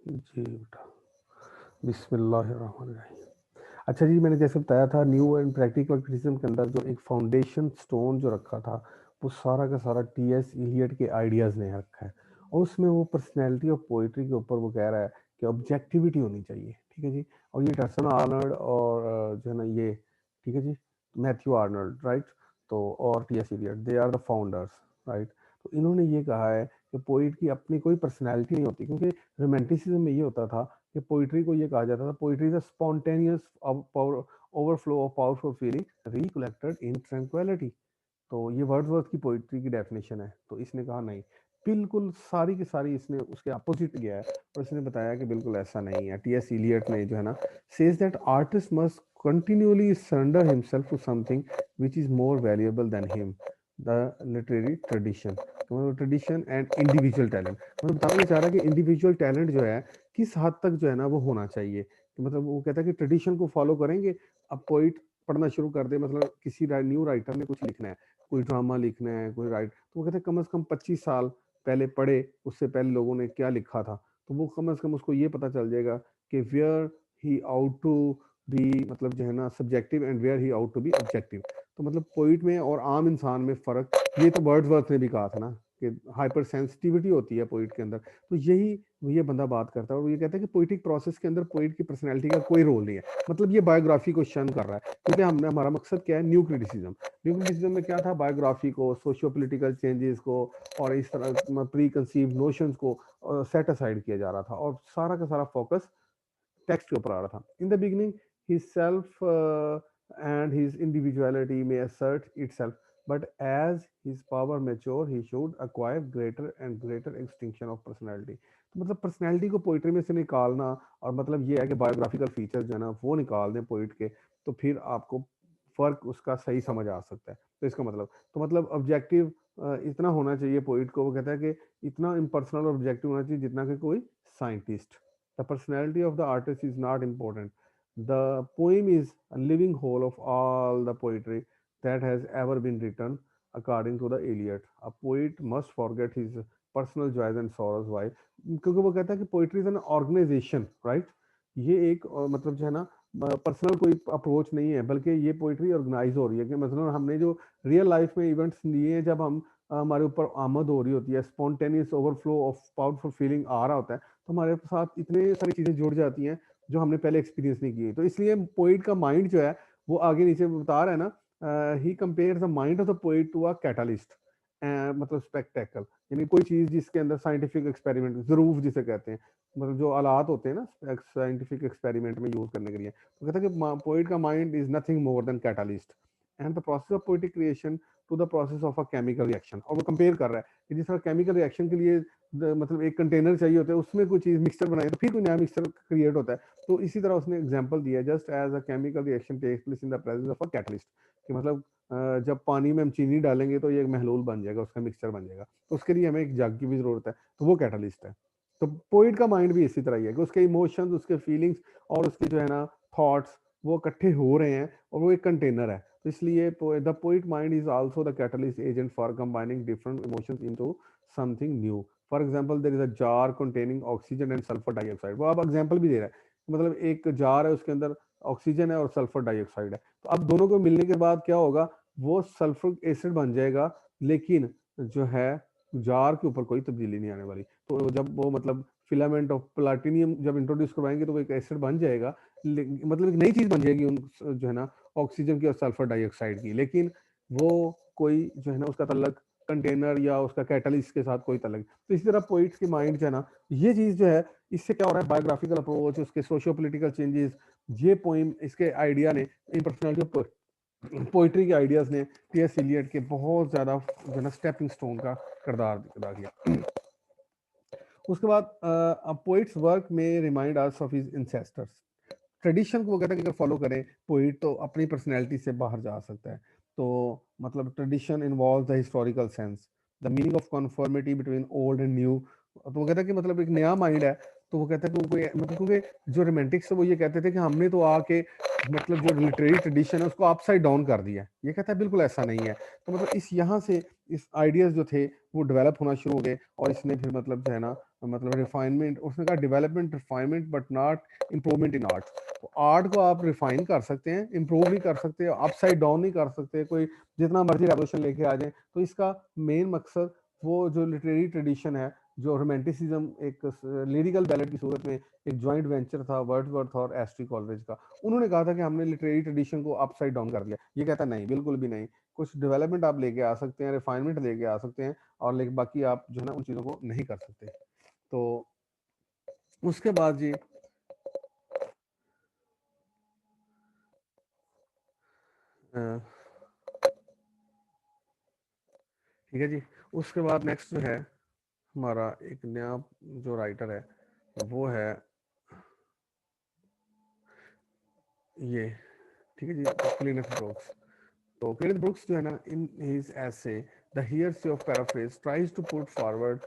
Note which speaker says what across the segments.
Speaker 1: जी बेटा, बिस्मिल्लाहिर्रहमानिर्रहीम। अच्छा जी, मैंने जैसे बताया था न्यू एंड प्रैक्टिकल क्रिटिसिज्म के अंदर जो एक फाउंडेशन स्टोन जो रखा था, वो सारा का सारा टीएस इलियट के आइडियाज़ ने रखा है और उसमें वो पर्सनैलिटी ऑफ पोएट्री के ऊपर वो कह रहा है कि ऑब्जेक्टिविटी होनी चाहिए, ठीक है जी? और ये टर्सन आर्नल्ड और जो है ना ये, ठीक है जी? Matthew Arnold, right? तो और TS Eliot, they are the founders, right? तो इन्होंने ये कहा है कि पोएट की अपनी कोई पर्सनैलिटी नहीं होती, क्योंकि रोमांटिसिज्म में ये होता था कि पोइट्री को ये कहा जाता था, poetry is a spontaneous power overflow of powerful feeling recollected in tranquillity. तो ये वर्ड्सवर्थ की पोइट्री की डेफिनेशन है। तो इसने कहा नहीं, बिल्कुल सारी की सारी इसने उसके अपोजिट गया है और इसने बताया कि बिल्कुल ऐसा नहीं है। टीएस इलियट ने जो है ना says that artist must continually surrender himself to something which is more valuable than him, the literary tradition, मतलब ट्रेडिशन एंड इंडिविजुअल टैलेंट। मतलब बताना ये चाह रहा है कि इंडिविजुअल टैलेंट जो है किस हद तक जो है ना वो होना चाहिए। तो मतलब वो कहता है कि ट्रेडिशन को फॉलो करेंगे। अब पोइट पढ़ना शुरू कर दे, मतलब किसी न्यू राइटर ने कुछ लिखना है, कोई ड्रामा लिखना है, कोई राइट, तो वो कहते हैं कम से कम 25 साल पहले पढ़े, उससे पहले लोगों ने क्या लिखा था, तो वो कम से कम उसको ये पता चल जाएगा कि where he ought to be, मतलब जो है ना subjective, and where he ought to be objective. तो मतलब पोइट में और आम इंसान में फ़र्क, ये तो वर्ड्सवर्थ ने भी कहा था ना कि हाइपर सेंसिटिविटी होती है पोइट के अंदर। तो यही ये बंदा बात करता है और वो ये कहता है कि पोइटिक प्रोसेस के अंदर पोइट की पर्सनैलिटी का कोई रोल नहीं है। मतलब ये बायोग्राफी को शन कर रहा है, क्योंकि हमने, हमारा मकसद क्या है, न्यू क्रिटिसिज्म। न्यू क्रिटिसिज्म में क्या था, बायोग्राफी को, सोशियो पोलिटिकल चेंजेस को और इस तरह प्री कंसीव नोशंस को सेट असाइड किया जा रहा था और सारा का सारा फोकस टेक्स्ट के ऊपर आ रहा था। In the beginning his self and his individuality में assert itself, but as his power mature he should acquire greater and greater extinction of personality। तो मतलब पर्सनैलिटी को पोइट्री में से निकालना, और मतलब ये है कि बायोग्राफिकल फीचर जो है ना वो निकाल दें पोइट के, तो फिर आपको फर्क उसका सही समझ आ सकता है। तो इसका मतलब, तो मतलब ऑब्जेक्टिव इतना होना चाहिए पोइट को, वो कहता है कि इतना इम्पर्सनल और ऑब्जेक्टिव होना चाहिए जितना कि कोई scientist. The personality of the artist is not important. The poem is a living whole of all the poetry that has ever been written, according to the Eliot. A poet must forget his personal joys and sorrows. Why? क्योंकि वो कहता है कि poetry is an organisation, right? ये एक मतलब जो है ना पर्सनल कोई अप्रोच नहीं है, बल्कि ये पोइट्री ऑर्गेनाइज हो रही है। कि मतलब हमने जो रियल लाइफ में इवेंट्स लिए हैं, जब हम हमारे ऊपर आमद हो रही होती है, spontaneous overflow of powerful feeling आ रहा होता है, तो हमारे साथ इतने सारी चीजें जुड़ जाती हैं जो हमने पहले एक्सपीरियंस नहीं की। तो इसलिए पोइट का माइंड जो है वो आगे नीचे बता रहा है ना, he compare the mind of the poet to a catalyst, मतलब स्पेक्टेकल, यानी कोई चीज जिसके अंदर साइंटिफिक एक्सपेरिमेंट, जरूफ जिसे कहते हैं, मतलब जो आलात होते हैं ना साइंटिफिक एक्सपेरिमेंट में यूज करने के लिए, तो कहता है कि पोइट का mind is nothing more than catalyst and the process of poetic creation to the process of a chemical reaction. और वो कंपेयर कर रहा है कि जिस तरह केमिकल रिएक्शन के लिए मतलब एक कंटेनर चाहिए होता है, उसमें कोई चीज मिक्सचर बनाए तो फिर कोई नया मिक्सचर क्रिएट होता है। तो इसी तरह उसने एग्जांपल दिया, just as a chemical reaction takes place in the presence of a catalyst, कि मतलब जब पानी में हम चीनी डालेंगे तो ये एक महलूल बन जाएगा, उसका मिक्सचर बन जाएगा, तो उसके लिए हमें एक जग की भी जरूरत है, तो वो कैटलिस्ट है। तो पोइट का माइंड भी इसी तरह ही है कि उसके इमोशंस, उसके फीलिंग्स और उसके जो है ना थॉट्स वो इकट्ठे हो रहे हैं और वो एक कंटेनर है। तो इसलिए the poet mind is also the catalyst agent for combining different emotions into something new. For example there is a jar containing oxygen and sulphur dioxide. वो अब एग्जाम्पल भी दे रहा है, मतलब एक जार है, उसके अंदर ऑक्सीजन है और सल्फर डाइऑक्साइड है, तो अब दोनों को मिलने के बाद क्या होगा, वो सल्फर एसिड बन जाएगा, लेकिन जो है जार के ऊपर कोई तब्दीली नहीं आने वाली। तो जब वो मतलब फिलामेंट ऑफ प्लाटिनियम जब इंट्रोड्यूस करवाएंगे तो वो एक एसिड बन जाएगा, मतलब एक नई चीज बन जाएगी उन जो है ना ऑक्सीजन की और सल्फर डाइऑक्साइड की, लेकिन वो कोई जो है ना उसका तल्लक कंटेनर या उसका कैटलिस्ट के साथ कोई तल्लक। तो इसी तरह पोइट्स की माइंड जो है ना, ये चीज जो है, इससे क्या हो रहा है, बायोग्राफिकल अप्रोच, उसके सोशियो पोलिटिकल चेंजेस, ये पोइम, इसके आइडिया ने इन पर्सनैलिटी पोइट्री के आइडियाज ने टीएस इलियट के बहुत ज्यादा जो है ना स्टेपिंग स्टोन का किरदार अदा किया। उसके बाद पोइट्स वर्क में remind us of his ancestors. Tradition को वो कहता है कि अगर फॉलो करें पोइट तो अपनी पर्सनैलिटी से बाहर जा सकता है। तो मतलब tradition involve the historical sense, the meaning of conformity between old and new. तो वो कहता है कि मतलब एक नया माइंड है, तो वो कहता है कि वो कोई मतलब, क्योंकि जो रोमांटिक्स है वो ये कहते थे कि हमने तो आके मतलब जो लिटरेरी ट्रेडिशन है उसको अपसाइड डाउन कर दिया। ये कहता है बिल्कुल ऐसा नहीं है। तो मतलब इस यहाँ से इस आइडियाज जो थे वो डेवलप होना शुरू हो गए, और इसने फिर मतलब जो है ना मतलब रिफाइनमेंट, उसने कहा development refinement but not improvement in art. तो आर्ट को आप रिफाइन कर सकते हैं, इम्प्रूव नहीं कर सकते, अपसाइड डाउन नहीं कर सकते, कोई जितना मर्जी रेवोल्यूशन लेके आ जाए। तो इसका मेन मकसद वो जो लिटरेरी ट्रेडिशन है, जो रोमांटिसिज्म एक लिरिकल बैलेट की सूरत में एक जॉइंट वेंचर था वर्ड्सवर्थ और एस्ट्री कॉलरिज का, उन्होंने कहा था कि हमने लिटरेरी ट्रेडिशन को अपसाइड डाउन कर लिया। ये कहता नहीं, बिल्कुल भी नहीं। कुछ डेवलपमेंट आप लेके आ सकते हैं, रिफाइनमेंट लेके आ सकते हैं, और लेकिन बाकी आप जो है ना उन चीज़ों को नहीं कर सकते। तो उसके बाद जी ठीक है जी, उसके बाद नेक्स्ट जो है हमारा एक नया जो राइटर है वो है ये, ठीक है जी, क्लिनेथ ब्रूक्स। तो क्लिनेथ ब्रूक्स जो है ना, in his essay The Heresy of Paraphrase tries to put forward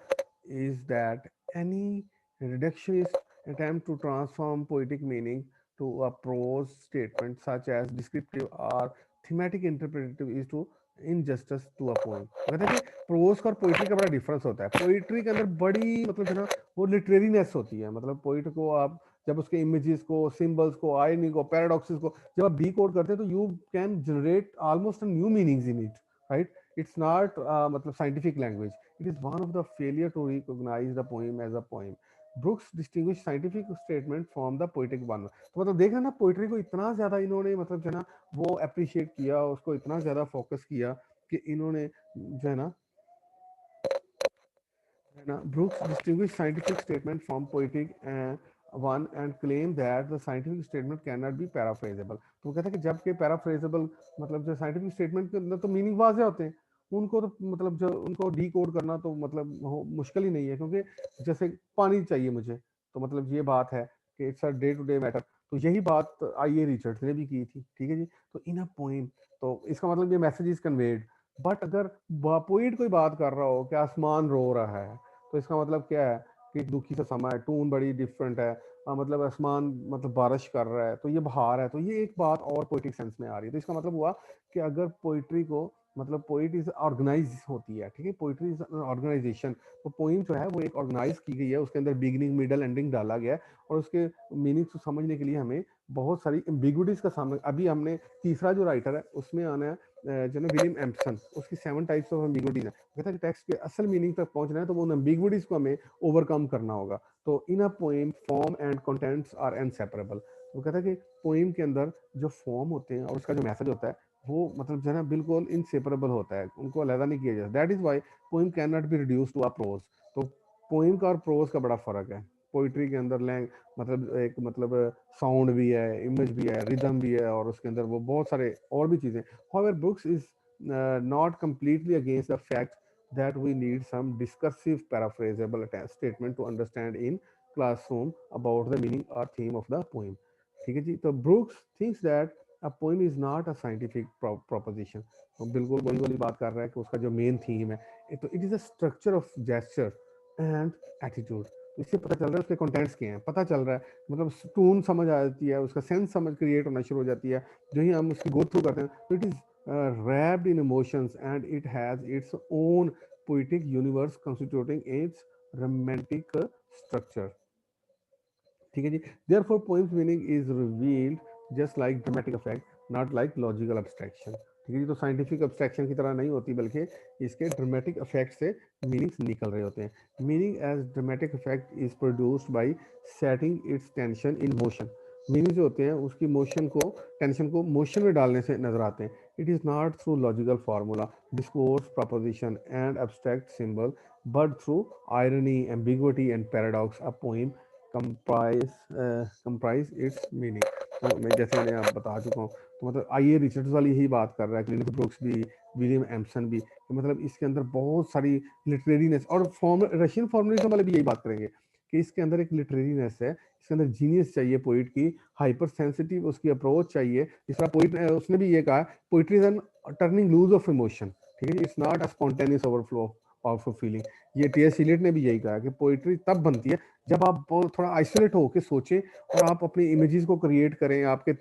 Speaker 1: is that any reductionist attempt to transform poetic meaning to a prose statement such as descriptive or thematic interpretative is to injustice to a poem। कहते हैं कि pros का और poetry का बड़ा difference होता है। Poetry के अंदर बड़ी मतलब है ना वो लिटरेरीनेस होती है। मतलब पोइट को आप जब उसके इमेजेस को, सिंबल्स को, आयरनी को, पैराडॉक्सेस को जब आप डी कोड करते हैं तो you can generate almost new meanings in it, right. It's not मतलब scientific language, it is one of the failure to recognise the poem as a poem. Brooks distinguish scientific statement from the poetic one. तो मतलब देख रहे हैं ना, poetry को इतना ज्यादा इन्होंने मतलब जो है ना वो अप्रिशिएट किया, उसको इतना ज्यादा फोकस किया कि इन्होंने जो है ना Brooks distinguished scientific statement from poetic one and claimed that the scientific statement cannot be paraphrasable। तो वो कहता है कि जबकि paraphrasable मतलब जो scientific statement के अंदर तो मीनिंग वाज़े होते हैं, उनको तो मतलब जो उनको डी कोड करना तो मतलब मुश्किल ही नहीं है। क्योंकि जैसे पानी चाहिए मुझे, तो मतलब ये बात है कि it's a day to day matter. तो यही बात आई ए रिचर्ड्स ने भी की थी, ठीक है जी। तो इन अ पोइम, तो इसका मतलब ये मैसेज इज कन्वेड। बट अगर पोइट कोई बात कर रहा हो कि आसमान रो रहा है, तो इसका मतलब क्या है कि दुखी सा समय है, टून बड़ी डिफरेंट है। मतलब आसमान मतलब बारिश कर रहा है तो ये बहार है, तो ये एक बात और पोइटिक सेंस में आ रही है। तो इसका मतलब हुआ कि अगर पोइट्री को मतलब पोइट इज ऑर्गेनाइज होती है, ठीक है, पोइट्री इज ऑर्गेनाइजेशन। तो पोइम जो है वो एक ऑर्गेनाइज की गई है, उसके अंदर बिगिनिंग मिडल एंडिंग डाला गया है, और उसके मीनिंग को समझने के लिए हमें बहुत सारी एम्बिगुइटीज का सामना। अभी हमने तीसरा जो राइटर है उसमें आना है जो ना विलियम एम्पसन, उसकी 7 टाइप्स ऑफ एम्बिगुइटीज है। कहता है कि टेक्स्ट के असल मीनिंग तक पहुंचना है तो वो उन एम्बिगुइटीज को हमें ओवरकम करना होगा। तो in a poem form and contents are inseparable. वो कहता है कि पोएम के अंदर जो फॉर्म होते हैं और उसका जो मैसेज होता है वो मतलब जो है ना बिल्कुल इनसेपरेबल होता है, उनको अलग नहीं किया जाता। That is why poem can not be reduce to a prose. तो पोएम का और प्रोज का बड़ा फर्क है। पोइट्री के अंदर लैंग मतलब एक मतलब साउंड भी है, इमेज भी है, रिदम भी है, और उसके अंदर वो बहुत सारे और भी चीजें। However, Brooks is not completely against the fact that we need some discursive paraphrasable statement to understand in classroom about the meaning or theme of the poem। ठीक है जी। तो Brooks thinks that a poem is not a scientific proposition. तो बिल्कुल वही वाली बात कर रहा है कि उसका जो मेन थीम है तो it is a structure of gesture and attitude. तो इससे पता चल रहा है उसके कंटेंट्स क्या हैं, पता चल रहा है मतलब टून समझ आ जाती है, उसका सेंस समझ क्रिएट होना शुरू हो जाती है। जो ही हम उसकी गो थ्रू करते हैं तो it is wrapped in emotions and it has its own poetic universe constituting its romantic structure। ठीक है जी। therefore poems meaning is revealed just like dramatic effect, not like logical abstraction। ठीक है जी। तो scientific abstraction की तरह नहीं होती, बल्कि इसके ड्रामेटिक इफेक्ट से मीनिंग्स निकल रहे होते हैं। Meaning as dramatic effect is produced by setting its tension in motion. Meaning जो होते हैं उसकी मोशन को, टेंशन को मोशन में डालने से नजर आते हैं। It is not through logical formula, discourse, proposition and abstract symbol, but through irony, ambiguity and paradox a poem comprise its meaning. तो मैं जैसे मैंने आप बता चुका हूँ, तो मतलब आई ए रिचर्ड्स वाली यही बात कर रहा है, क्लिनेथ ब्रूक्स भी, विलियम एम्पसन भी, तो मतलब इसके अंदर बहुत सारी लिटरेरीनेस, और फॉर्म रशियन फॉर्मुलिज्म वाले भी यही बात करेंगे कि इसके अंदर एक लिटरेरीनेस है, इसके अंदर जीनियस चाहिए पोइट की, हाइपर सेंसिटिव उसकी अप्रोच चाहिए। जिस तरह पोइट उसने भी ये कहा, poetry is an turning loose of emotion. ठीक है, it's not a spontaneous overflow powerful feeling. ये टी एस इलियट ने भी यही कहा कि पोइट्री तब बनती है जब आप थोड़ा आइसोलेट होकर सोचें और आप अपनी इमेजेस को क्रिएट करें, आपके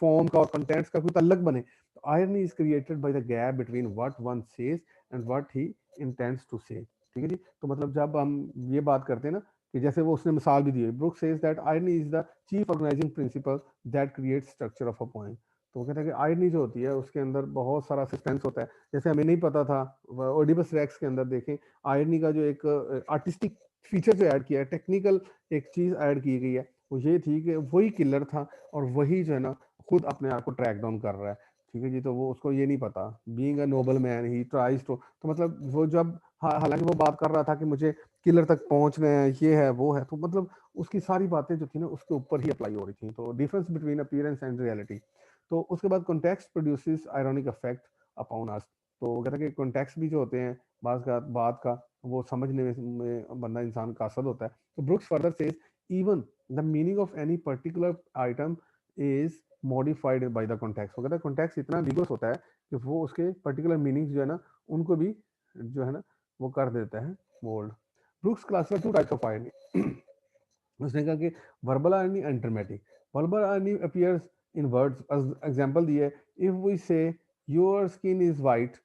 Speaker 1: फॉर्म का और कंटेंट्स का कोई ताल्लुक बने। Irony is created by the gap between what one says and what he intends to say. ठीक है जी। तो मतलब जब हम ये बात करते हैं ना कि जैसे वो उसने मिसाल भी दी है, Brooks says that irony is the chief organizing principle that creates structure of a poem. तो वो कहते हैं कि आयरनी जो होती है उसके अंदर बहुत सारा सस्पेंस होता है। जैसे हमें नहीं पता था, ओडिपस रेक्स के अंदर देखें आयरनी का जो एक आर्टिस्टिक फीचर जो ऐड किया है, टेक्निकल एक चीज ऐड की गई है, वो ये थी कि वही किलर था और वही जो है ना खुद अपने आप को ट्रैक डाउन कर रहा है। ठीक है जी। तो वो उसको ये नहीं पता, being a noble man he tries to, तो मतलब वो जब हालांकि वो बात कर रहा था कि मुझे किलर तक पहुंचना है, ये है वो है, तो मतलब उसकी सारी बातें जो थी ना उसके ऊपर ही अप्लाई हो रही थी। तो difference between appearance and reality. तो उसके बाद context produces ironic effect upon us. तो वो कहता है कि कॉन्टेक्स्ट भी जो होते हैं बात का वो समझने में बंदा इंसान का असद होता है। तो brooks further says even the meaning of any particular item is modified by the context. वो कहता है कॉन्टेक्स्ट इतना विगोस होता है कि वो उसके पर्टिकुलर मीनिंग्स जो है ना उनको भी जो है ना वो कर देता है mould. Brooks classify two types of irony. उसने कहा कि verbal irony and dramatic. Verbal irony appears in words, example दिए, इफ वी से your skin is white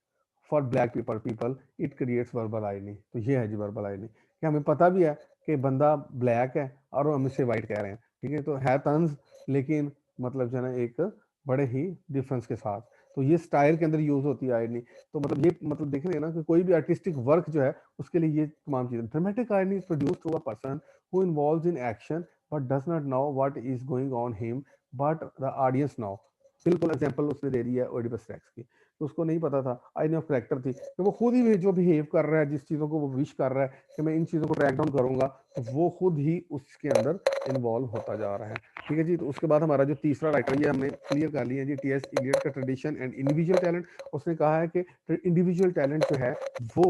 Speaker 1: for black people people it creates verbal irony. तो ये है जी verbal irony कि हमें पता भी है कि बंदा ब्लैक है और हम इसे वाइट कह रहे हैं। ठीक है। तो है तंज, लेकिन मतलब जो है ना एक बड़े ही डिफरेंस के साथ। तो ये स्टाइल के अंदर यूज होती है आयरनी। तो मतलब ये मतलब देख रहे हैं ना कि कोई भी आर्टिस्टिक वर्क जो है उसके लिए ये तमाम चीजें। Dramatic irony is produce through a person who involves in action but does not know what is going on him but the audience know। बिल्कुल एग्जांपल उसने दे दी है ओडिपस रेक्स की। तो उसको नहीं पता था, आईनी ऑफ करेक्टर थी कि वो खुद ही जो बिहेव कर रहा है, जिस चीज़ों को वो विश कर रहा है कि मैं इन चीज़ों को ट्रैक डाउन करूंगा, तो वो खुद ही उसके अंदर इन्वॉल्व होता जा रहा है। ठीक है जी। तो उसके बाद हमारा जो तीसरा राइटर, ये हमने क्लियर कर लिया जी, टी एस इलियट का ट्रेडिशन एंड इंडिविजुअल टैलेंट। उसने कहा है कि इंडिविजुअल टैलेंट जो है वो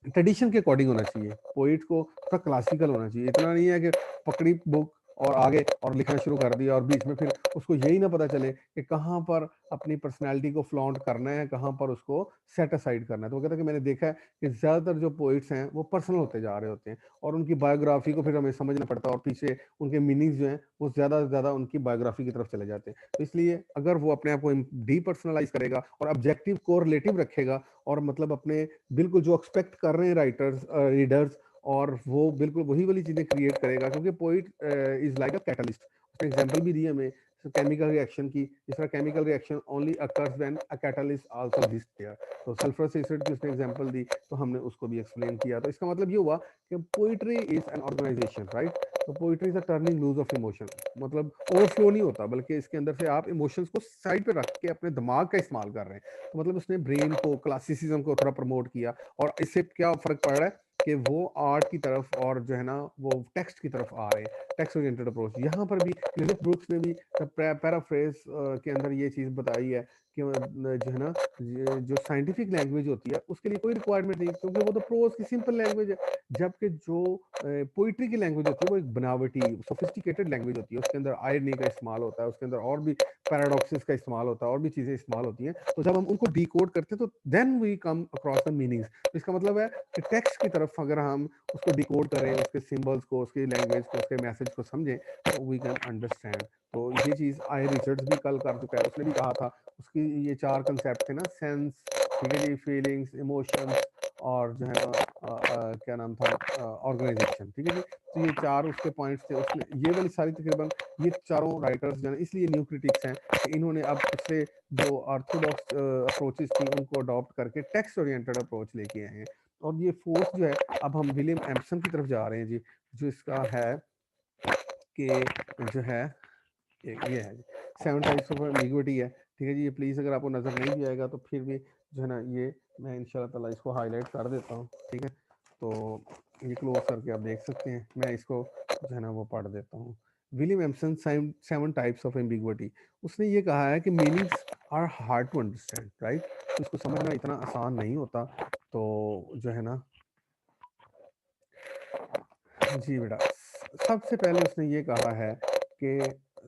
Speaker 1: ट्रेडिशन के अकॉर्डिंग होना चाहिए। पोइट को थोड़ा क्लासिकल होना चाहिए। इतना नहीं है कि पकड़ी बुक और आगे और लिखना शुरू कर दिया और बीच में फिर उसको यही ना पता चले कि कहाँ पर अपनी पर्सनैलिटी को फ्लॉन्ट करना है, कहाँ पर उसको सेट असाइड करना है। तो वो कहता है कि मैंने देखा है कि ज़्यादातर जो पोइट्स हैं वो पर्सनल होते जा रहे होते हैं और उनकी बायोग्राफी को फिर हमें समझना पड़ता है और पीछे उनके मीनिंग्स जो हैं वो ज़्यादा से ज़्यादा उनकी बायोग्राफी की तरफ चले जाते हैं। तो इसलिए अगर वो अपने आप को डीपर्सनलाइज करेगा और ऑब्जेक्टिव को रिलेटिव रखेगा और मतलब अपने बिल्कुल जो एक्सपेक्ट कर रहे हैं राइटर्स रीडर्स, और वो बिल्कुल वही वाली चीजें क्रिएट करेगा, क्योंकि poet is like a catalyst. उसने एग्जांपल भी दी हमें केमिकल रिएक्शन की, जिस तरह chemical reaction only occurs when a catalyst also exist there. तो सल्फरस एसिड की उसने एग्जांपल दी, तो हमने उसको भी एक्सप्लेन किया। तो इसका मतलब ये हुआ कि poetry is an organisation, right. तो poetry is a turning loose of emotion. मतलब ओवरफ्लो नहीं होता, बल्कि इसके अंदर से आप इमोशंस को साइड पे रख के अपने दिमाग का इस्तेमाल कर रहे हैं। तो मतलब उसने ब्रेन को, क्लासिसिज्म को थोड़ा प्रमोट किया, और इससे क्या फर्क पड़ रहा है कि वो आर्ट की तरफ और जो है ना वो टेक्स्ट की तरफ आ रहे हैं, टेक्स्ट ओरिएंटेड अप्रोच। यहाँ पर भी लिलिथ ब्रुक्स ने भी पैराफ्रेज के अंदर ये चीज़ बताई है कि जो है ना जो साइंटिफिक लैंग्वेज होती है उसके लिए कोई रिक्वायरमेंट नहीं, क्योंकि वो तो प्रोज की सिंपल लैंग्वेज है। जबकि जो पोइट्री की लैंग्वेज होती है वो एक बनावटी सोफिस्टिकेटेड लैंग्वेज होती है, उसके अंदर आयरनी का इस्तेमाल होता है, उसके अंदर और भी पैराडॉक्सेस का इस्तेमाल होता है, और भी चीज़ें इस्तेमाल होती हैं। तो जब हम उनको डिकोड करते हैं तो then we come across the meanings. तो इसका मतलब है कि टेक्स्ट की तरफ अगर हम उसको डिकोड करें, उसके सिंबल्स को, उसकी लैंग्वेज को, उसके मैसेज को समझें, तो वी कैन अंडरस्टैंड। तो ये चीज़ आई रिचर्ड्स भी कल कर चुका है, उसने भी कहा था, उसकी ये 4 कंसेप्ट थे ना, सेंस, ठीक है जी, फीलिंग्स, इमोशंस, और जो है ना क्या नाम था, ऑर्गेनाइजेशन। ठीक है जी। तो ये 4 उसके पॉइंट्स थे। उसने ये वाली सारी तकरीबन ये चारों राइटर्स जो है इसलिए न्यू क्रिटिक्स हैं कि इन्होंने अब पिछले जो ऑर्थोडॉक्स अप्रोचेस थी उनको अडॉप्ट करके टेक्स्ट ओरिएंटेड अप्रोच लेके आए हैं। और ये फोर्थ जो है, अब हम विलियम एम्पसन की तरफ जा रहे हैं जी, जो इसका है कि जो है ये है जी, 7 टाइप्स ऑफ एम्बिग्विटी है। ठीक है जी। ये प्लीज़ अगर आपको नज़र नहीं भी आएगा तो फिर भी जो है ना ये मैं इंशाल्लाह ताला इसको हाईलाइट कर देता हूँ। ठीक है। तो ये क्लोज करके आप देख सकते हैं, मैं इसको जो है ना वो पढ़ देता हूँ। William Empson 7 types of ambiguity. उसने ये कहा है कि meanings are hard to understand, right. तो इसको समझना इतना आसान नहीं होता। तो जो है ना जी बेटा, सबसे पहले उसने ये कहा है कि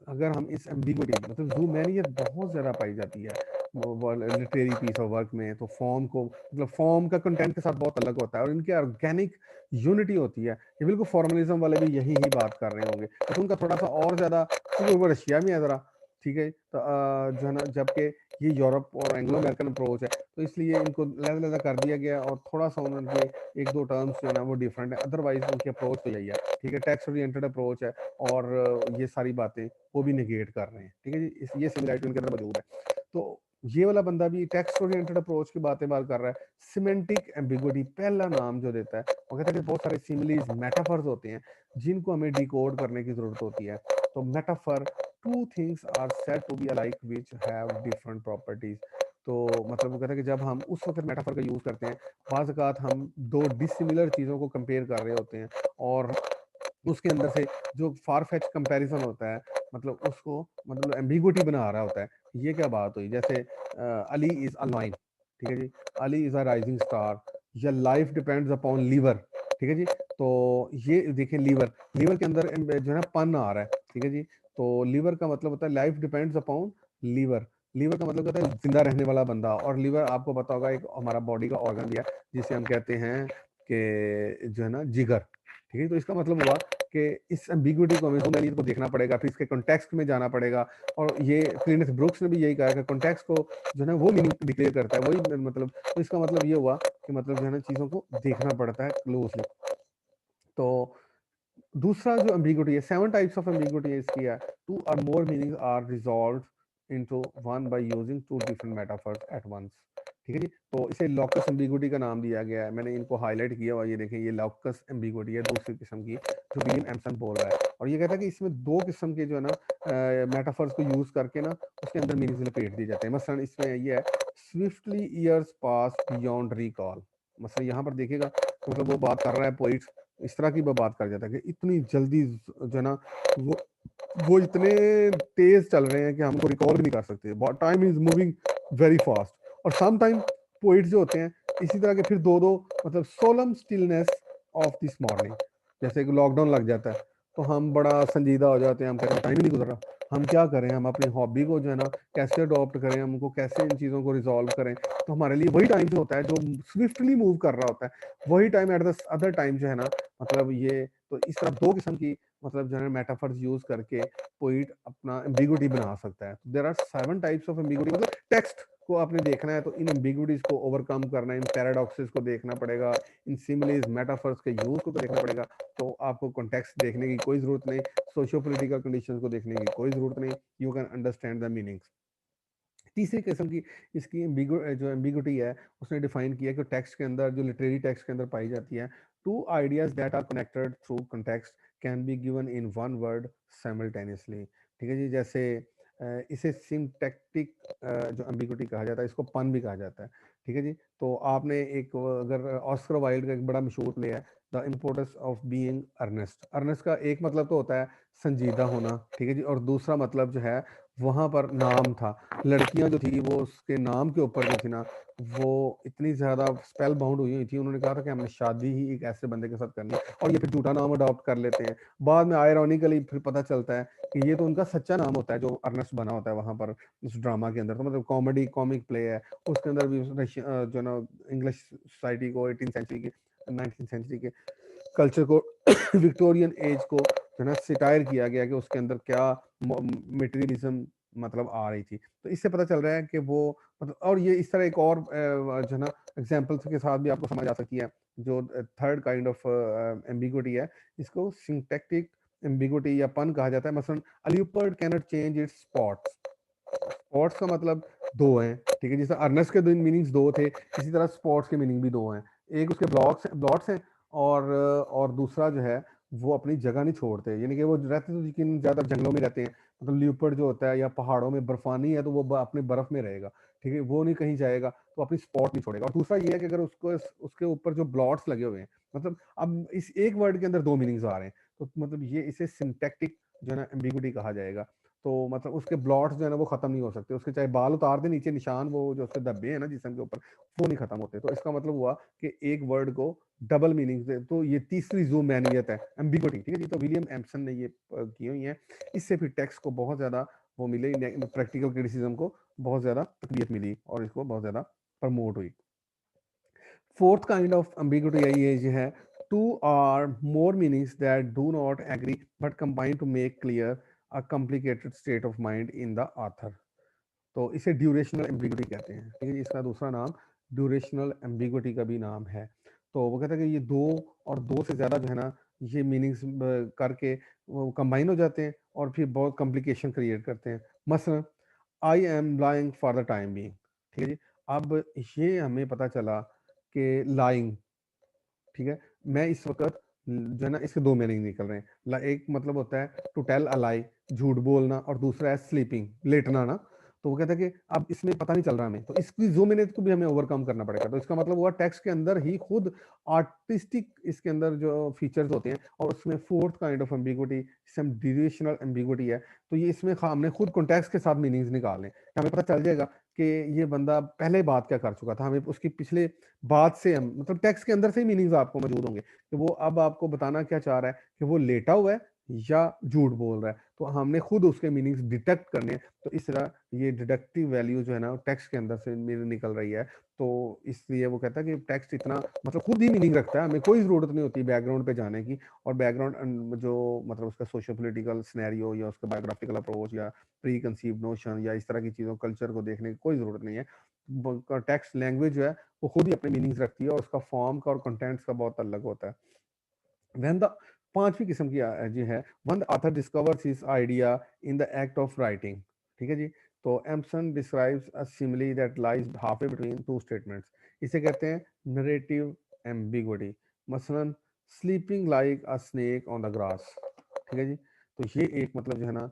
Speaker 1: अगर हम इस एम्बिग्विटी मतलब ज़ूमैनियत बहुत ज़्यादा पाई जाती है वो लिटरेरी पीस ऑफ वर्क में, तो फॉर्म को मतलब फॉर्म का कंटेंट के साथ बहुत अलग होता है, और इनके ऑर्गेनिक यूनिटी होती है। ये बिल्कुल फॉर्मलिज्म वाले भी यही ही बात कर रहे होंगे, तो उनका थोड़ा सा और ज़्यादा, क्योंकि वो रशिया में है ज़रा। ठीक है। तो जो है ना, जबकि ये यूरोप और एंग्लो अमेरिकन अप्रोच है, तो इसलिए इनको अलग-अलग कर दिया गया और थोड़ा-सा उनके 1-2 टर्म्स जो है ना वो डिफरेंट है, अदरवाइज़ उनकी अप्रोच तो यही है, ठीक है। टैक्स ओरिएंटेड अप्रोच है और ये सारी बातें वो भी नेगेट कर रहे हैं, ठीक है जी। इस ये सिमिलैरिटी उनके अंदर मौजूद है। तो ये वाला बंदा भी टैक्स ओरिएंटेड अप्रोच की बातें बात कर रहा है। सिमेंटिक एम्बिगुइटी पहला नाम जो देता है, वो कहता है कि बहुत सारे सिमिलीज़, मेटाफर्स होते हैं, जिनको हमें डिकोड करने की ज़रूरत होती है। तो metaphor, two things are said to be alike which have different properties. तो मतलब वो कहता है कि जब हम उस वक्त मेटाफर का यूज करते हैं, बाज़ औक़ात हम दो डिसिमिलर चीज़ों को कंपेयर कर रहे होते हैं और उसके अंदर से जो फार फेच कंपैरिजन होता है, मतलब उसको मतलब एम्बिगुइटी बना रहा होता है। ये क्या बात हुई? जैसे अली इज अ लाइन, ठीक है जी। Ali is a rising star, या लाइफ डिपेंड्स अपॉन लीवर, ठीक है जी। तो ये देखिए, लीवर, लीवर के अंदर जो है ना पन आ रहा है, ठीक है जी। तो लीवर का मतलब होता है life depends upon liver. Liver का मतलब होता है जिंदा रहने वाला बंदा, और लीवर आपको पता होगा एक हमारा बॉडी का ऑर्गन भी है, जिसे हम कहते हैं कि जो है ना जिगर, ठीक है। तो इसका मतलब हुआ कि इस एम्बिग्विटी को हमें को देखना पड़ेगा, फिर इसके कॉन्टेक्स्ट में जाना पड़ेगा। और ये क्लीनेथ ब्रुक्स ने भी यही कहा कि कॉन्टेक्स्ट को जो है ना वो मीनिंग डिक्लेयर करता है, वही मतलब। तो इसका मतलब ये हुआ कि मतलब जो है ना चीज़ों को देखना पड़ता है क्लोजली। तो दूसरा जो एम्बिग्विटी है, 7 टाइप्स ऑफ एम्बिग्विटी है इसकी है। 2 और more meanings are resolved into one by using 2 different metaphors at once, ठीक है जी। तो इसे लॉकस एम्बिग्विटी का नाम दिया गया है। मैंने इनको हाईलाइट किया हुआ, ये देखें, ये लॉकस एम्बिग्विटी है दूसरी किस्म की, जो विलियम एम्सन बोल रहा है। और ये कहता है कि इसमें 2 किस्म के जो है ना मेटाफर्स को यूज करके ना उसके अंदर मीनिंग्स लपेट दिए जाते हैं। मसलन इसमें ये है, स्विफ्टली ईयर्स पास बियॉन्ड रिकॉल। मसलन यहाँ पर देखिएगा, मतलब वो बात कर रहा है, पोइट इस तरह की वो बात कर जाता है कि इतनी जल्दी जो है ना वो इतने तेज चल रहे हैं कि हमको रिकॉल भी नहीं कर सकते। Time is moving very fast. और सम टाइम पोइट्स जो होते हैं इसी तरह के फिर दो दो मतलब सोलम स्टिलनेस ऑफ दिस मॉर्निंग, जैसे कि लॉकडाउन लग जाता है तो हम बड़ा संजीदा हो जाते हैं, हम कहते हैं टाइम ही नहीं गुजर रहा, हम क्या करें, हम अपनी हॉबी को जो है ना कैसे अडॉप्ट करें, हमको कैसे इन चीज़ों को रिजॉल्व करें। तो हमारे लिए वही टाइम जो होता है, जो स्विफ्टली मूव कर रहा होता है, वही time at the other time जो है ना, मतलब ये तो इस तरह दो किस्म की मतलब जो है मेटाफर्स यूज करके पोइट अपना एम्बिगुइटी बना सकता है। There are 7 types of ambiguity. मतलब टेक्स्ट को आपने देखना है तो इन एम्बिगुइटीज को ओवरकम करना है, इन पैराडॉक्सेस को देखना पड़ेगा, इन सिमिलीज मेटाफर्स के यूज को देखना पड़ेगा। तो आपको कॉन्टेक्स्ट देखने की कोई जरूरत नहीं, सोशियो पॉलिटिकल कंडीशंस को देखने की कोई जरूरत नहीं, you can understand the meanings. तीसरी किस्म की इसकी जो एम्बिगुइटी है, उसने डिफाइन किया कि टेक्स्ट के अंदर, जो लिटरेरी टेक्स्ट के अंदर पाई जाती है, two ideas that are connected through context can be given in one word simultaneously, ठीक है जी। जैसे इसे सिंटैक्टिक जो एम्बिगुइटी कहा जाता है, इसको पन भी कहा जाता है, ठीक है जी। तो आपने एक अगर ऑस्कर वाइल्ड का एक बड़ा मशहूर प्ले है, the Importance of Being Earnest. Earnest का एक मतलब तो होता है संजीदा होना, ठीक है जी, और दूसरा मतलब जो है वहां पर नाम था। लड़कियां जो थी वो उसके नाम के ऊपर जो थी ना, वो इतनी ज्यादा स्पेल बाउंड हुई थी, उन्होंने कहा था कि हमने शादी ही एक ऐसे बंदे के साथ करनी है, और ये फिर झूठा नाम अडॉप्ट कर लेते हैं। बाद में आयरॉनिकली फिर पता चलता है कि ये तो उनका सच्चा नाम होता है जो अर्नेस्ट बना होता है वहां पर उस ड्रामा के अंदर। तो मतलब कॉमेडी कॉमिक प्ले है, उसके अंदर भी जो ना इंग्लिश सोसाइटी को 18th सेंचुरी के 19th सेंचुरी के कल्चर को विक्टोरियन एज को जो है ना सिटायर किया गया कि उसके अंदर क्या मटेरियलिज्म मतलब आ रही थी। तो इससे पता चल रहा है कि वो मतलब, और ये इस तरह एक और जो है ना एग्जांपल्स के साथ भी आपको समझ आ सकती है। जो थर्ड काइंड ऑफ एम्बिगुइटी है, इसको सिंटैक्टिक एम्बिगुइटी या पन कहा जाता है। मसलन a leopard can not change its spots. Spots का मतलब दो हैं, ठीक है। जैसे अर्नेस्ट के दो मीनिंग्स दो थे, इसी तरह स्पॉट्स के मीनिंग भी दो हैं। एक उसके ब्लॉट्स हैं, और दूसरा जो है वो अपनी जगह नहीं छोड़ते, यानी कि वो रहते तो लेकिन ज्यादा जंगलों में रहते हैं। मतलब लियोपर्ड जो होता है या पहाड़ों में बर्फानी है तो वो अपने बर्फ में रहेगा, ठीक है, वो नहीं कहीं जाएगा, तो अपनी स्पॉट नहीं छोड़ेगा। और दूसरा ये है कि अगर उसको उसके ऊपर जो ब्लॉट्स लगे हुए हैं, मतलब अब इस एक वर्ड के अंदर दो मीनिंग्स आ रहे हैं, तो मतलब ये इसे सिंटैक्टिक जो है ना एम्बिगुइटी कहा जाएगा। तो मतलब उसके ब्लॉट्स जो है ना वो खत्म नहीं हो सकते, उसके चाहे बाल उतार दे नीचे निशान, वो जो उसके धब्बे हैं ना जिस्म के ऊपर, वो नहीं खत्म होते। तो इसका मतलब हुआ कि एक वर्ड को डबल मीनिंग दे। तो ये तीसरी जो मैनियत है एम्बिगुइटी, ठीक है जी। तो विलियम एम्पसन ने ये की हुई है। इससे फिर टेक्स्ट को बहुत ज्यादा वो मिले, प्रैक्टिकल क्रिटिसिज्म को बहुत ज्यादा तकलीफ मिली और इसको बहुत ज्यादा प्रमोट हुई। फोर्थ काइंड ऑफ एम्बिगुइटी ये है, two or more meanings that do not agree but combine to make clear a complicated state of mind in the author. तो इसे ड्यूरेशनल एम्बिग्विटी कहते हैं, ठीक है जी। इसका दूसरा नाम ड्यूरेशनल एम्बिग्विटी का भी नाम है। तो वो कहता है कि ये दो और दो से ज़्यादा जो है ना, ये मीनिंग्स करके वो कंबाइन हो जाते हैं और फिर बहुत कॉम्प्लिकेशन क्रिएट करते हैं। मसलन I am lying for the time being, ठीक है जी। अब ये हमें पता चला कि लाइंग, ठीक है, मैं इस वक्त जो है ना, इसके दो मीनिंग निकल रहे हैं। एक मतलब होता है टू टेल अ लाई, झूठ बोलना, और दूसरा है स्लीपिंग, लेटना ना। तो वो कहता है कि अब इसमें पता नहीं चल रहा हमें, तो इसकी जो मीनिंग को भी हमें ओवरकम करना पड़ेगा। तो इसका मतलब हुआ टेक्स्ट के अंदर ही खुद आर्टिस्टिक इसके अंदर जो फीचर्स होते हैं, और उसमें फोर्थ काइंड ऑफ एम्बिगुइटी, जिसमें ड्यूरेशनल एम्बिगुइटी है। तो ये इसमें हमने खुद कॉन्टेक्स्ट के साथ मीनिंग्स निकालने, हमें पता चल जाएगा कि ये बंदा पहले बात क्या कर चुका था। हमें उसकी पिछले बात से हम मतलब टेक्स्ट के अंदर से ही मीनिंग्स आपको मौजूद होंगे कि वो अब आपको बताना क्या चाह रहा है, कि वो लेटा हुआ है या झूठ बोल रहा है। तो हमने खुद उसके मीनिंग्स डिटेक्ट करने हैं। तो इस तरह ये डिडक्टिव वैल्यू जो है ना, टेक्स्ट के अंदर से निकल रही है। तो इसलिए वो कहता है कि टेक्स्ट इतना मतलब खुद ही मीनिंग रखता है, हमें कोई ज़रूरत नहीं होती बैकग्राउंड पे जाने की। और बैकग्राउंड जो मतलब उसका सोशो पोलिटिकल सिनेरियो या उसका बायोग्राफिकल अप्रोच या प्री कंसीव्ड नोशन या इस तरह की चीज़ों कल्चर को देखने की कोई ज़रूरत नहीं है। टेक्स्ट लैंग्वेज जो है वो खुद ही अपने मीनिंग्स रखती है, और उसका फॉर्म का और कंटेंट्स का बहुत अलग होता है। व्हेन द पांचवी किस्म की जी है, when the author discovers his idea in the act of writing, ठीक है जी। तो Empson describes a simile that lies halfway between two statements. इसे कहते हैं नरेटिव एम्बिगुइटी। मसलन sleeping like a snake on the grass, ठीक है जी। तो ये एक मतलब जो है ना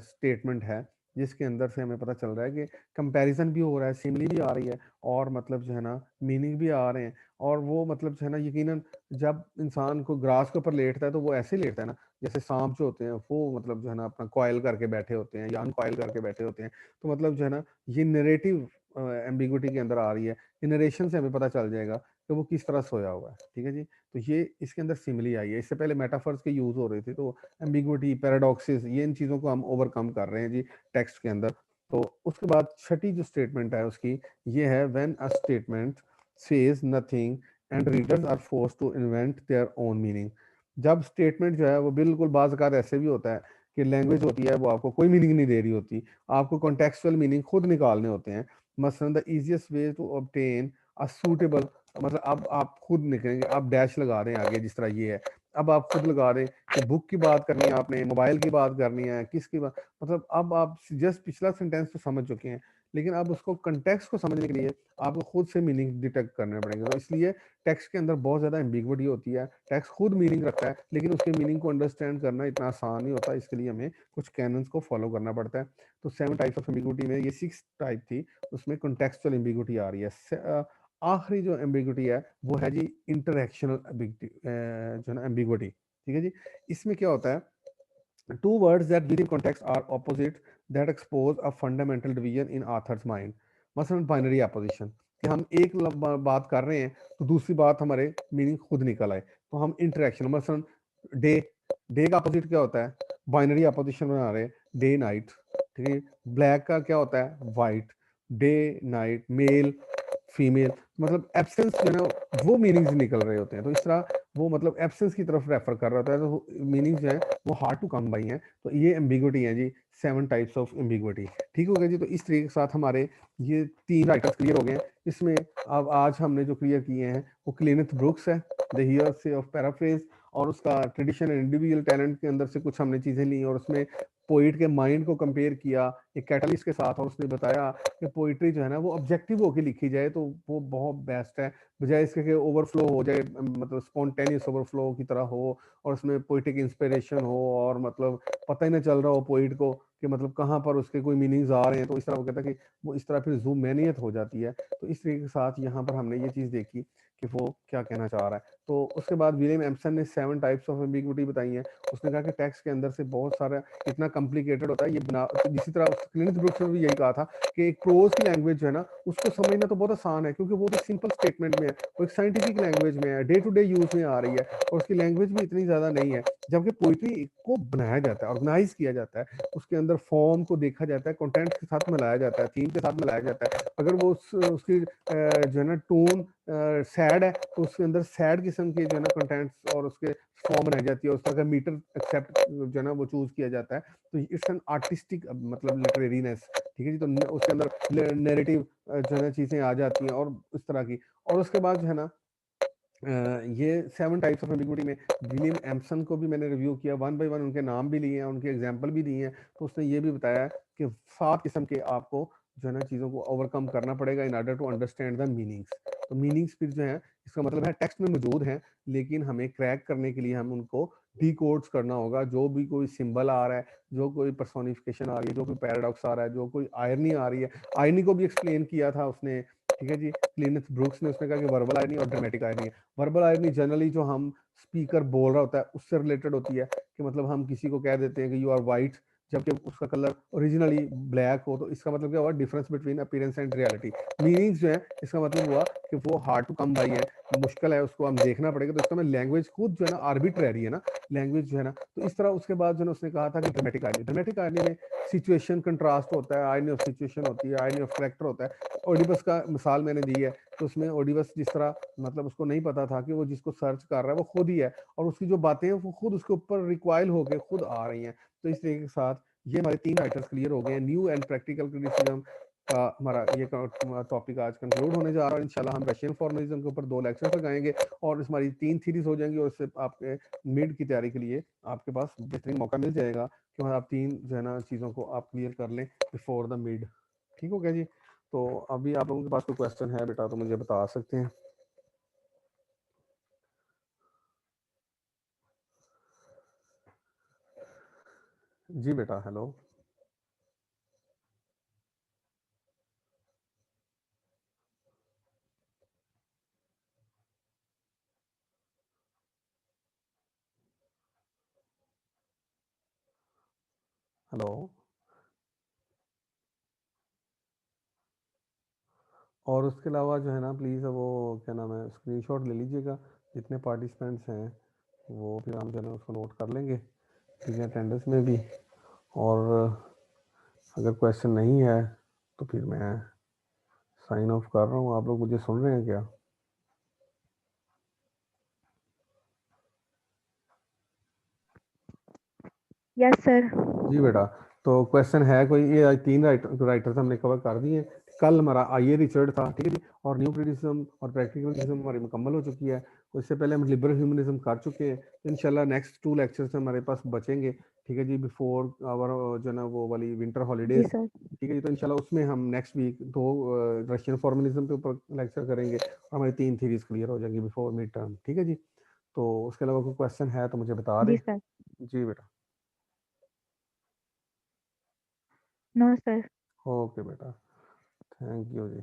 Speaker 1: स्टेटमेंट है, जिसके अंदर से हमें पता चल रहा है कि कंपैरिजन भी हो रहा है, सिमिली भी आ रही है, और मतलब जो है ना मीनिंग भी आ रहे हैं। और वो मतलब जो है ना, यकीनन जब इंसान को ग्रास के ऊपर लेटता है तो वो ऐसे ही लेटता है ना, जैसे सांप जो होते हैं वो मतलब जो है ना अपना कॉयल करके बैठे होते हैं या अनकॉयल करके बैठे होते हैं। तो मतलब जो है ना, ये नरेटिव एम्बिगुइटी के अंदर आ रही है। ये नरेशन से हमें पता चल जाएगा कि वो किस तरह सोया हुआ है, ठीक है जी। तो ये इसके अंदर सिमिली आई है। इससे पहले मेटाफर्स के यूज हो रहे थे, तो एम्बिगुइटी, पैराडॉक्सेस, ये इन चीज़ों को हम ओवरकम कर रहे हैं जी टेक्स्ट के अंदर। तो उसके बाद छठी जो स्टेटमेंट है उसकी, ये है when a statement says nothing and readers are force to invent their own meaning. जब स्टेटमेंट जो है वो बिल्कुल बाज़ अवत ऐसे भी होता है कि लैंग्वेज होती है वो आपको कोई मीनिंग नहीं दे रही होती, आपको कॉन्टेक्चुअल मीनिंग खुद निकालने होते हैं। मसलन the easiest way to obtain a suitable, मतलब अब आप खुद निकलेंगे, आप डैश लगा रहे हैं आगे, जिस तरह ये है, अब आप खुद लगा रहे हैं कि बुक की बात करनी है, आपने मोबाइल की बात करनी है, किसकी बात, मतलब अब आप जस्ट पिछला सेंटेंस तो समझ चुके हैं, लेकिन अब उसको कंटेक्स्ट को समझने के लिए आपको खुद से मीनिंग डिटेक्ट करने पड़ेंगे। तो इसलिए टेक्स्ट के अंदर बहुत ज़्यादा एम्बिगुइटी होती है। टेक्स्ट खुद मीनिंग रखता है, लेकिन उसके मीनिंग को अंडरस्टैंड करना इतना आसान नहीं होता। इसके लिए हमें कुछ कैनन्स को फॉलो करना पड़ता है। तो 7 टाइप्स ऑफ एम्बिगुइटी में ये 6 टाइप थी, उसमें कॉन्टेक्चुअल एम्बिगुइटी आ रही है। आखिरी जो एम्बिगुइटी है वो है जी इंटरैक्शनल जो है ना एम्बिगुइटी, ठीक है जी। इसमें क्या होता है, two words that within context are opposite that expose a fundamental division in author's mind। मसलन बाइनरी एपोजिशन, कि हम एक बात कर रहे हैं तो दूसरी बात हमारे मीनिंग खुद निकल आए, तो हम इंटरेक्शन, मसलन डे, डे का अपोजिट क्या होता है, बाइनरी अपोजिशन बना रहे हैं, डे नाइट, ठीक है। ब्लैक का क्या होता है, white, day night, male female, मतलब एब्सेंस जो है ना वो मीनिंग्स निकल रहे होते हैं। तो इस तरह वो मतलब एब्सेंस की तरफ रेफर कर रहा होता है, तो मीनिंग्स जो है वो हार्ड टू कम बाई हैं। तो ये एम्बिगुइटी है जी, 7 टाइप्स ऑफ एम्बिगुइटी, ठीक हो गया जी। तो इस तरीके के साथ हमारे ये 3 राइटर्स क्लियर हो गए हैं। इसमें अब आज हमने जो क्लियर किए हैं वो क्लीनेथ ब्रुक्स है, द हियरसे ऑफ पैराफ्रेज, और उसका ट्रेडिशन एंड इंडिविजुअल टैलेंट के अंदर से कुछ हमने चीज़ें ली, और उसमें पोइट के माइंड को कंपेयर किया एक कैटलिस्ट के साथ, और उसने बताया कि पोइट्री जो है ना वो ऑब्जेक्टिव होकर लिखी जाए तो वो बहुत बेस्ट है, बजाय इसके कि ओवरफ्लो हो जाए, मतलब स्पॉन्टेनियस ओवरफ्लो की तरह हो, और उसमें पोइटिक इंस्पिरेशन हो, और मतलब पता ही ना चल रहा हो पोइट को कि मतलब कहाँ पर उसके कोई मीनिंग्स आ रहे हैं। तो इस तरह वो कहता है कि वो इस तरह फिर जूम मैनियत हो जाती है। तो इस तरीके के साथ यहाँ पर हमने ये चीज़ देखी कि वो क्या कहना चाह रहा है। तो उसके बाद विलियम एम्सन ने 7 टाइप्स ऑफ एम्बिगुइटी बताई है। उसने कहा कि टेक्स्ट के अंदर से बहुत सारा इतना कॉम्प्लिकेटेड होता है, ये बना इसी तरह क्लिनिथ ब्रुक्स ने भी यही कहा था कि एक प्रोज की लैंग्वेज जो है ना उसको समझना तो बहुत आसान है, क्योंकि वो तो सिंपल स्टेटमेंट में है, वो एक साइंटिफिक लैंग्वेज में है, डे टू डे यूज में आ रही है, और उसकी लैंग्वेज भी इतनी ज़्यादा नहीं है। जबकि पोइट्री को बनाया जाता है, ऑर्गेनाइज किया जाता है, उसके अंदर फॉर्म को देखा जाता है, कंटेंट के साथ मिलाया जाता है, थीम के साथ मिलाया जाता है। अगर वो उसकी जो है ना टोन सैड है तो उसके अंदर सैड की किस्म के जो है ना कंटेंट्स और उसके फॉर्म रह जाती है, उस तरह का मीटर एक्सेप्ट जो है ना वो चूज किया जाता है, तो इट्स एन आर्टिस्टिक मतलब लिटरेरीनेस, ठीक है जी। तो उसके अंदर नैरेटिव जो है ना चीजें आ जाती हैं और इस तरह की। और उसके बाद जो है ना ये 7 टाइप्स ऑफ एम्बिग्विटी में विलियम एम्सन को भी मैंने रिव्यू किया, वन बाय वन उनके नाम भी लिए हैं, उनके एग्जांपल भी दिए हैं। तो उसने ये भी बताया कि 7 किस्म के आपको जो है ना चीज़ों को ओवरकम करना पड़ेगा in order to understand the meanings. तो मीनिंग्स फिर जो है इसका मतलब है टेक्स्ट में मौजूद हैं, लेकिन हमें क्रैक करने के लिए हम उनको डिकोड्स करना होगा। जो भी कोई सिंबल आ रहा है, जो कोई पर्सोनिफिकेशन आ रही है, जो कोई पैराडॉक्स आ रहा है, जो कोई आयरनी आ रही है, आयरनी को भी एक्सप्लेन किया था उसने, ठीक है जी। क्लिनेथ ब्रूक्स ने उसने कहा कि वर्बल आयरनी और ड्रामेटिक आयरनी है। वर्बल आयरनी जनरली जो हम स्पीकर बोल रहा होता है उससे रिलेटेड होती है, कि मतलब हम किसी को कह देते हैं कि यू आर वाइट, जबकि उसका कलर ओरिजिनली ब्लैक हो, तो इसका मतलब क्या हुआ, difference between appearance and reality. Meanings जो है इसका मतलब हुआ कि वो हार्ड टू कम बाई है, मुश्किल है, उसको हम देखना पड़ेगा। तो इसका में लैंग्वेज खुद जो है ना आर्बिट्रेरी है ना, लैंग्वेज जो है ना। तो इस तरह उसके बाद जो है उसने कहा था कि ड्रामेटिक आयरनी में सिचुएशन कंट्रास्ट होता है, आयरनी ऑफ सिचुएशन होती है, आयरनी ऑफ कैरेक्टर होता है। ओडिपस का मिसाल मैंने दी है, तो उसमें ओडिपस जिस तरह मतलब उसको नहीं पता था कि वो जिसको सर्च कर रहा है वो खुद ही है, और उसकी जो बातें हैं वो खुद उसके ऊपर रिक्वाइल होके खुद आ रही हैं। तो इस तरीके के साथ ये हमारे 3 राइटर्स क्लियर हो गए हैं। न्यू एंड प्रैक्टिकल क्रिटिसिज्म का हमारा ये टॉपिक आज कंक्लूड होने जा रहा है। इंशाल्लाह हम रशियन फॉर्मलिज्म के ऊपर 2 लेक्चर्स लगाएंगे और हमारी 3 थीरीज हो जाएंगी, और इससे आपके मिड की तैयारी के लिए आपके पास बेहतरीन मौका मिल जाएगा कि आप 3 जो है ना चीज़ों को आप क्लियर कर लें बिफोर द मिड। ठीक हो गया जी। तो अभी आप लोगों के पास कोई क्वेश्चन है बेटा तो मुझे बता सकते हैं। जी बेटा, हेलो। हेलो। और उसके अलावा जो है ना प्लीज़ वो क्या नाम है स्क्रीनशॉट ले लीजिएगा, जितने पार्टिसिपेंट्स हैं वो फिर हम जो है उसको नोट कर लेंगे, ठीक है, अटेंडेंस में भी। और अगर क्वेश्चन नहीं है तो फिर मैं साइन ऑफ कर रहा हूँ। आप लोग मुझे सुन रहे हैं क्या?
Speaker 2: Yes sir.
Speaker 1: जी बेटा, तो क्वेश्चन है कोई? ये आज 3 राइटर्स हमने कवर कर दिए। कल हमारा आइए रिचर्ड था, ठीक है जी, और न्यू क्रिटिसिज्म और प्रैक्टिकल क्रिटिसिज्म हमारी मुकम्मल हो चुकी है। इससे पहले हम लिबरल ह्यूमनिज्म कर चुके हैं। तो इंशाल्लाह नेक्स्ट 2 लेक्चर्स हमारे पास बचेंगे, ठीक है जी, बिफोर आवर जो ना वो वाली विंटर
Speaker 2: जी
Speaker 1: हॉलीडेज,
Speaker 2: सर।
Speaker 1: ठीक है जी। तो इंशाल्लाह उसमें हम नेक्स्ट वीक 2 रशियन फॉर्मलिज्म के ऊपर लेक्चर करेंगे, और हमारी 3 थीरीज क्लियर हो जाएंगी बिफोर मिड टर्म, ठीक है जी। तो उसके अलावा कोई क्वेश्चन है तो मुझे बता
Speaker 2: जी
Speaker 1: दें।
Speaker 2: सर।
Speaker 1: जी बेटा।
Speaker 2: No sir.
Speaker 1: ओके बेटा, थैंक यू जी।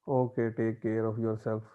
Speaker 1: Okay, take care of your self.